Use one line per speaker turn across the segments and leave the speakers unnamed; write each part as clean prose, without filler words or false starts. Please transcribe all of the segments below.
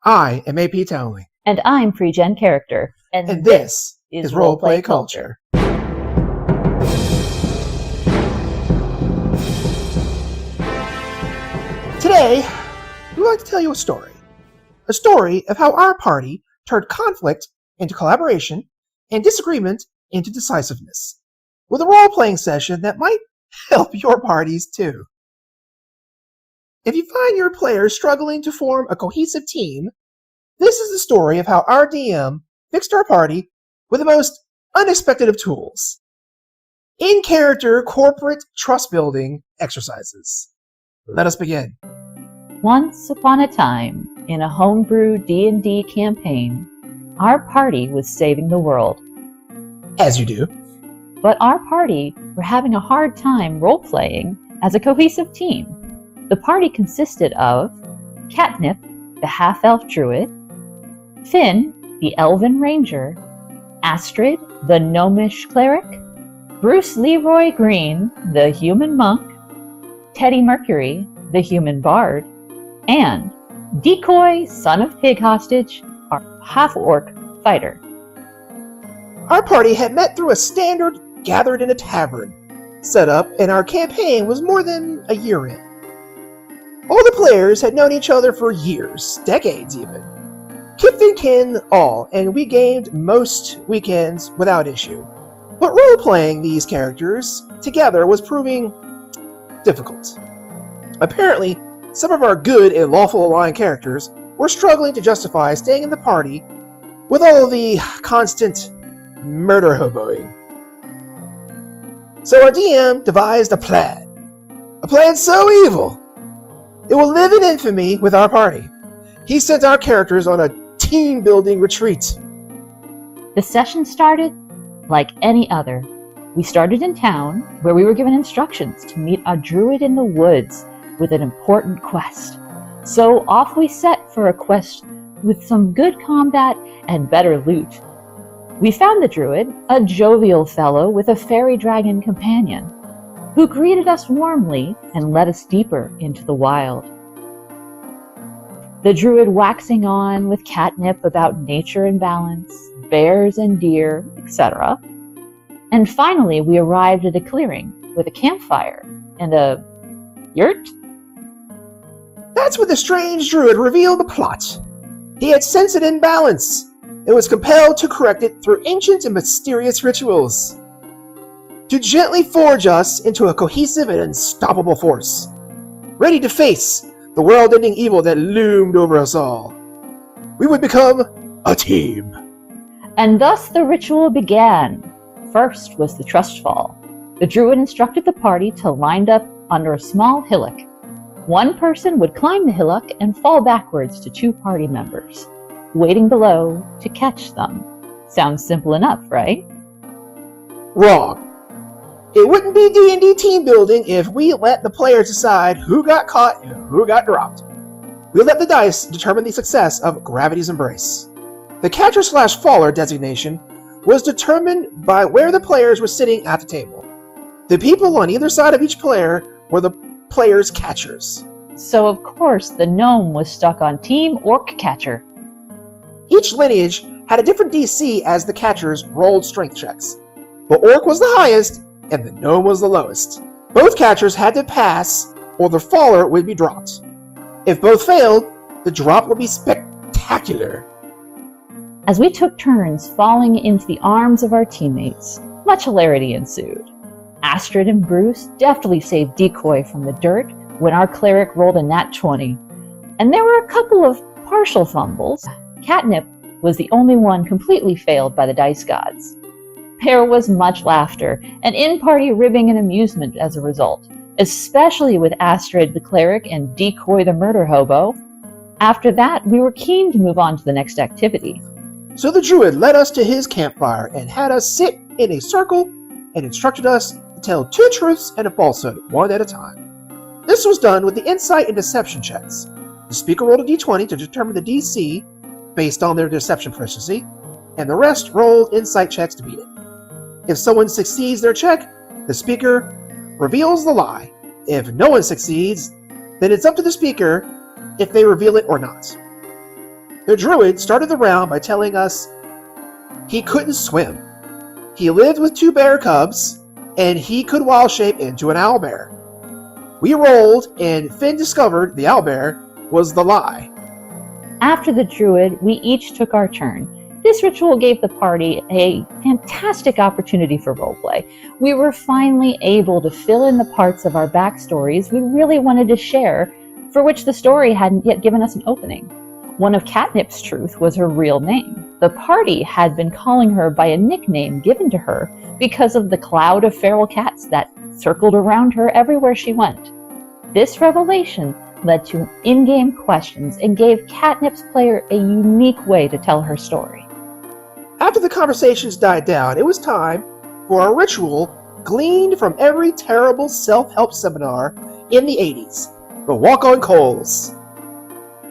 I am AP Townley.
And I'm Pre-Gen Character.
And this is Roleplay Culture. Today, we'd like to tell you a story. A story of how our party turned conflict into collaboration and disagreement into decisiveness. With a role-playing session that might help your parties too. If you find your players struggling to form a cohesive team, this is the story of how our DM fixed our party with the most unexpected of tools. In-character corporate trust-building exercises. Let us begin.
Once upon a time, in a homebrew D&D campaign, our party was saving the world.
As you do.
But our party were having a hard time role-playing as a cohesive team. The party consisted of Catnip, the half-elf druid, Finn, the elven ranger, Astrid, the gnomish cleric, Bruce Leroy Green, the human monk, Teddy Mercury, the human bard, and Decoy, son of pig hostage, our half-orc fighter.
Our party had met through a standard gathered in a tavern setup, and our campaign was more than a year in. All the players had known each other for years, decades even. Kith and kin all, and we gamed most weekends without issue. But role-playing these characters together was proving difficult. Apparently, some of our good and lawful aligned characters were struggling to justify staying in the party with all of the constant murder hoboing. So our DM devised a plan so evil, it will live in infamy with our party. He sent our characters on a team-building retreat.
The session started like any other. We started in town, where we were given instructions to meet a druid in the woods with an important quest. So off we set for a quest with some good combat and better loot. We found the druid, a jovial fellow with a fairy dragon companion, who greeted us warmly and led us deeper into the wild. The druid waxing on with Catnip about nature and balance, bears and deer, etc. And finally we arrived at a clearing with a campfire and a yurt.
That's when the strange druid revealed the plot. He had sensed an imbalance and was compelled to correct it through ancient and mysterious rituals, to gently forge us into a cohesive and unstoppable force, ready to face the world-ending evil that loomed over us all. We would become a team.
And thus the ritual began. First was the trust fall. The druid instructed the party to line up under a small hillock. One person would climb the hillock and fall backwards to two party members, waiting below to catch them. Sounds simple enough, right?
Wrong. It wouldn't be D&D team building if we let the players decide who got caught and who got dropped. We let the dice determine the success of Gravity's Embrace. The catcher/faller designation was determined by where the players were sitting at the table. The people on either side of each player were the players' catchers.
So of course the gnome was stuck on Team Orc Catcher.
Each lineage had a different DC as the catchers rolled strength checks. The Orc was the highest, and the Gnome was the lowest. Both catchers had to pass, or the faller would be dropped. If both failed, the drop would be spectacular.
As we took turns falling into the arms of our teammates, much hilarity ensued. Astrid and Bruce deftly saved Decoy from the dirt when our cleric rolled a nat 20. And there were a couple of partial fumbles. Catnip was the only one completely failed by the dice gods. There was much laughter and in-party ribbing and amusement as a result, especially with Astrid the cleric and Decoy the murder hobo. After that, we were keen to move on to the next activity.
So the druid led us to his campfire and had us sit in a circle and instructed us to tell two truths and a falsehood, one at a time. This was done with the insight and deception checks. The speaker rolled a d20 to determine the DC based on their deception proficiency, and the rest rolled insight checks to beat it. If someone succeeds their check, the speaker reveals the lie. If no one succeeds, then it's up to the speaker if they reveal it or not. The druid started the round by telling us he couldn't swim. He lived with 2 bear cubs, and he could wild shape into an owlbear. We rolled, and Finn discovered the owlbear was the lie.
After the druid, we each took our turn. This ritual gave the party a fantastic opportunity for roleplay. We were finally able to fill in the parts of our backstories we really wanted to share, for which the story hadn't yet given us an opening. One of Catnip's truth was her real name. The party had been calling her by a nickname given to her because of the cloud of feral cats that circled around her everywhere she went. This revelation led to in-game questions and gave Catnip's player a unique way to tell her story.
After the conversations died down, it was time for a ritual gleaned from every terrible self-help seminar in the 80s, the Walk on Coals.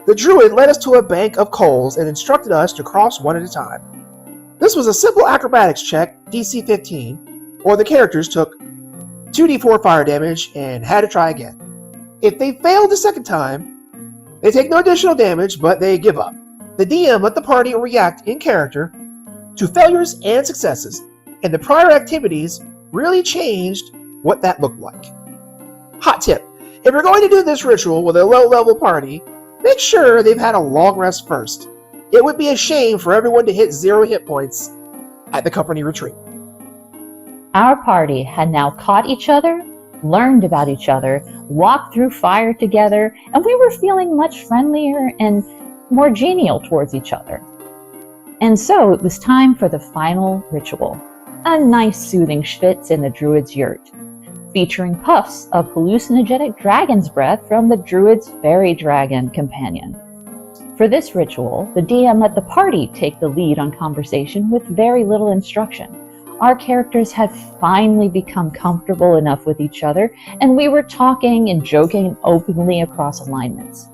The druid led us to a bank of coals and instructed us to cross one at a time. This was a simple acrobatics check, DC 15, or the characters took 2d4 fire damage and had to try again. If they failed the second time, they take no additional damage, but they give up. The DM let the party react in character to failures and successes, and the prior activities really changed what that looked like. Hot tip: if you're going to do this ritual with a low-level party, make sure they've had a long rest first. It would be a shame for everyone to hit 0 hit points at the company retreat.
Our party had now caught each other, learned about each other, walked through fire together, and we were feeling much friendlier and more genial towards each other. And so it was time for the final ritual, a nice soothing schwitz in the druid's yurt, featuring puffs of hallucinogenic dragon's breath from the druid's fairy dragon companion. For this ritual, the DM let the party take the lead on conversation with very little instruction. Our characters had finally become comfortable enough with each other, and we were talking and joking openly across alignments.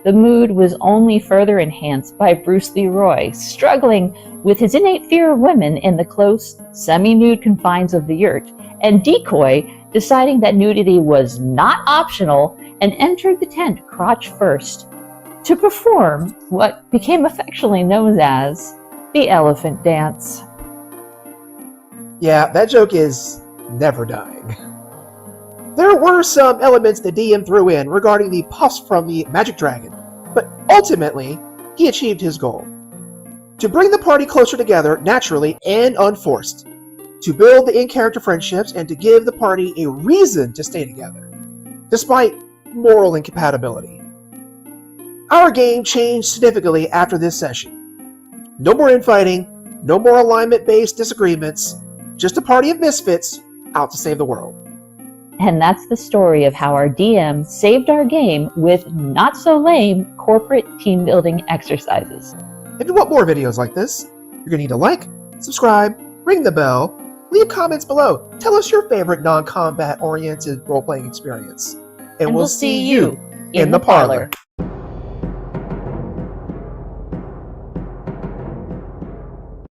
The mood was only further enhanced by Bruce Leroy struggling with his innate fear of women in the close, semi-nude confines of the yurt, and Decoy deciding that nudity was not optional and entered the tent crotch first to perform what became affectionately known as the elephant dance.
Yeah, that joke is never dying. There were some elements the DM threw in regarding the puffs from the magic dragon, but ultimately, he achieved his goal. To bring the party closer together naturally and unforced, to build the in-character friendships, and to give the party a reason to stay together, despite moral incompatibility. Our game changed significantly after this session. No more infighting, no more alignment-based disagreements, just a party of misfits out to save the world.
And that's the story of how our DM saved our game with not-so-lame corporate team-building exercises.
If you want more videos like this, you're going to need to like, subscribe, ring the bell, leave comments below. Tell us your favorite non-combat oriented role-playing experience. And we'll see you in the parlor.